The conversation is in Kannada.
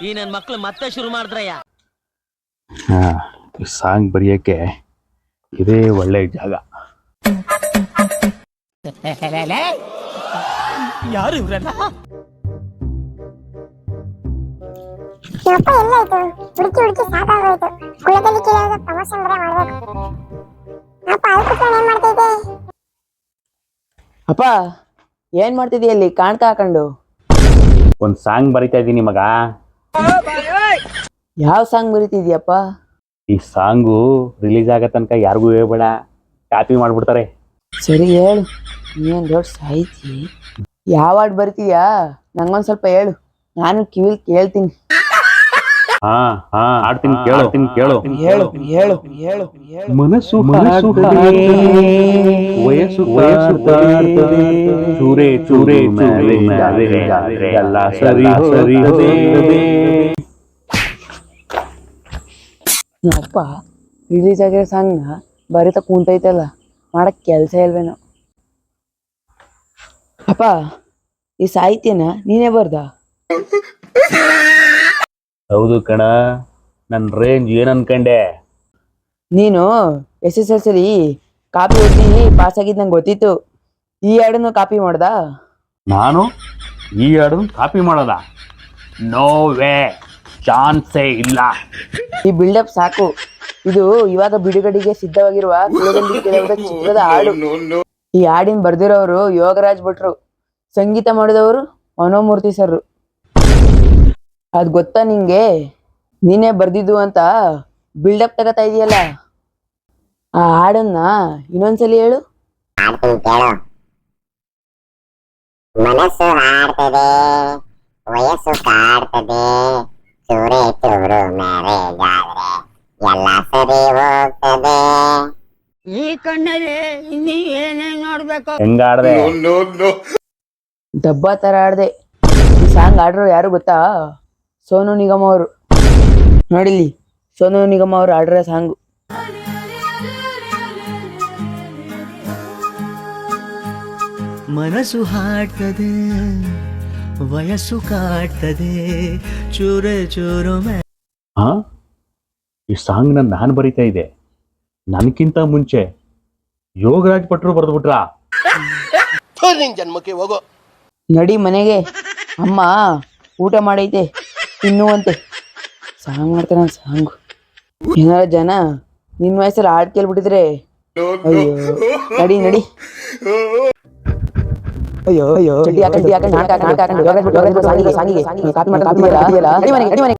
ಈ ನನ್ನ ಮಕ್ಳು ಮತ್ತೆ ಶುರು ಮಾಡಿದ್ರಯ್ಯ. ಸಾಂಗ್ ಬರೆಯಕ್ಕೆ ಇದೇ ಒಳ್ಳೆ ಜಾಗ. ಯಾರು ಇವ್ರಲ್ಲ? ನಮ್ಮಪ್ಪ ಎಲ್ಲಾಯ್ತು ಹುಡುಕಿ ಹುಡುಕಿ ಸಾಕಾಗೋಯ್ತು. ಕುಲದಲ್ಲಿ ಕೇಳೋದು ಪ್ರಮೋಷನ್ ಬೇರೆ ಮಾಡ್ಬೇಕು. ಅಪ್ಪ ಅಲ್ಲಿ ಕುತ್ಕೊಂಡು ಏನ್ ಮಾಡ್ತಿದ್ದೆ? ಅಪ್ಪ ಏನ್ ಮಾಡ್ತಿದ್ದೀಯ ಅಲ್ಲಿ ಕಾಣ್ಕ ಹಾಕೊಂಡು? ಒಂದ್ ಸಾಂಗ್ ಬರಿತಾ ಇದ್ದೀನಿ ಮಗ. ಯಾವ ಸಾಂಗ್ ಬರೀತಿದ್ಯಪ್ಪ? ಈ ಸಾಂಗು ರಿಲೀಸ್ ಆಗೋ ತನಕ ಯಾರಿಗೂ ಹೇಳ್ಬೇಡ, ಕಾಪಿ ಮಾಡ್ಬಿಡ್ತಾರೆ. ಸರಿ ಹೇಳು, ನೀನ್ ದೊಡ್ಡ ಸಾಹಿತಿ. ಯಾವ ಹಾಡು ಬರಿತೀಯಾ ನಂಗೊಂದ್ ಸ್ವಲ್ಪ ಹೇಳು, ನಾನು ಕಿವಿಲ್ ಕೇಳ್ತೀನಿ. ಆಡ್ತೀನಿ ಕೇಳು. ಹೇಳು ಹೇಳು ಹೇಳು ಹೇಳು. ಮನಸ್ಸು ವಯಸ್ಸು ಚೂರೆ ಚೂರೆ ಎಲ್ಲ ಸರಿ ಸರಿ. ಅಪ್ಪ ರಿಲೀಸ್ ಆಗಿರೋ ಸಾಂಗ್ನ ಬರೀತಾ ಕುಂತೈತಲ್ಲ, ಮಾಡಕ್ ಕೆಲ್ಸ ಇಲ್ವೇನೋ. ಅಪ್ಪ ಈ ಸಾಹಿತ್ಯನ ನೀನೇ ಬರ್ದ? ಹೌದು ಕಣ, ನನ್ ರೇಂಜ್ ಏನ್ ಅನ್ಕಂಡೆ? ನೀನು SSLC ಕಾಪಿ ಓದಿ ಪಾಸ್ ಆಗಿದ್ ನಂಗೆ ಗೊತ್ತಿತ್ತು. ಈ ಹಾಡನ್ನು ಕಾಪಿ ಮಾಡ್ದ? ನಾನು ಈ ಹಾಡನ್ನು ಕಾಪಿ ಮಾಡೋದ? ನೋ ವೇ, ಚಾನ್ಸೇ ಇಲ್ಲ. ಈ ಬಿಲ್ಡಪ್ ಸಾಕು. ಇದು ಇವಾಗ ಬಿಡುಗಡೆಗೆ ಸಿದ್ಧವಾಗಿರುವ ಕುಲದಲ್ಲಿ ಕೇಳುವುದ ಚಿತ್ರದ ಹಾಡು. ಈ ಹಾಡಿನ ಬರ್ದಿರೋರು ಯೋಗರಾಜ್ ಭಟ್ರು, ಸಂಗೀತ ಮಾಡಿದವರು ಮನೋಮೂರ್ತಿ ಸರ್. ಅದ್ ಗೊತ್ತಾ ನಿಂಗೆ? ನೀನೇ ಬರ್ದಿದ್ದು ಅಂತ ಬಿಲ್ಡಪ್ ತಗೋತಾ ಇದೆಯಲ್ಲ, ಆ ಹಾಡನ್ನ ಇನ್ನೊಂದ್ಸಲಿ ಹೇಳು. ಮನಸ್ಸು ಹಾಡ್ತದೆ, ವಯಸ್ಸು ಕಾಡ್ತದೆ, ಚೂರೆ ಚೂರು ಮ್ಯಾರೇಜ್ ಆದ್ರೆ ಎಲ್ಲ ಸರಿ ಹೋಗ್ತದೆ. ಈ ಕಣ್ಣಲ್ಲಿ ಇನ್ನೀ ಏನೇನ್ ನೋಡ್ಬೇಕು? ಹೆಂಗಾಡ್ದೆ? ಡಬ್ಬಾ ತರ ಆಡ್ದೆ. ಈ ಸಾಂಗ್ ಆಡ್ರು ಯಾರು ಗೊತ್ತಾ? ಸೋನು ನಿಗಮ್ ಅವರು. ನೋಡಿಲಿ, ಸೋನು ನಿಗಮ್ ಅವರು ಆಡ್ರ ಸಾಂಗು. ಮನಸ್ಸು ಹಾಡ್ತದೆ, ವಯಸ್ಸು ಕಾಡ್ತದೆ, ಚೂರೆ ಚೂರು. ಈ ಸಾಂಗ್ ನಾನು ಬರಿತಾ ಇದ್ದೆ. ನನ್ಕಿಂತ ಮುಂಚೆ ಯೋಗರಾಜ್ ಭಟ್ರು ಬರೆದ್ಬಿಟ್ರಾ? ಜನ್ಮಕ್ಕೆ ಹೋಗೋ. ನಡಿ ಮನೆಗೆ, ಅಮ್ಮ ಊಟ ಮಾಡೈತೆ, ತಿನ್ನುವಂತೆ. ಸಾಂಗ್ ಮಾಡ್ತಾರ ಸಾಂಗು. ಏನಾರ ಜನ ನಿನ್ ವಯಸ್ಸಲ್ಲಿ ಹಾಡ್ ಕೇಳ್ಬಿಟ್ಟಿದ್ರೆ ಅಯ್ಯೋ. ನಡಿ ನಡಿ. ಅಯ್ಯೋ ಅಯ್ಯೋ, ಚಡ್ಡಿ ಹಾಕೊಂಡು ನಾಟಕ ಹಾಕೊಂಡು ಸಾಂಗಿಗೆ ಕಾಪಿ ಮಾಡ್ತಾ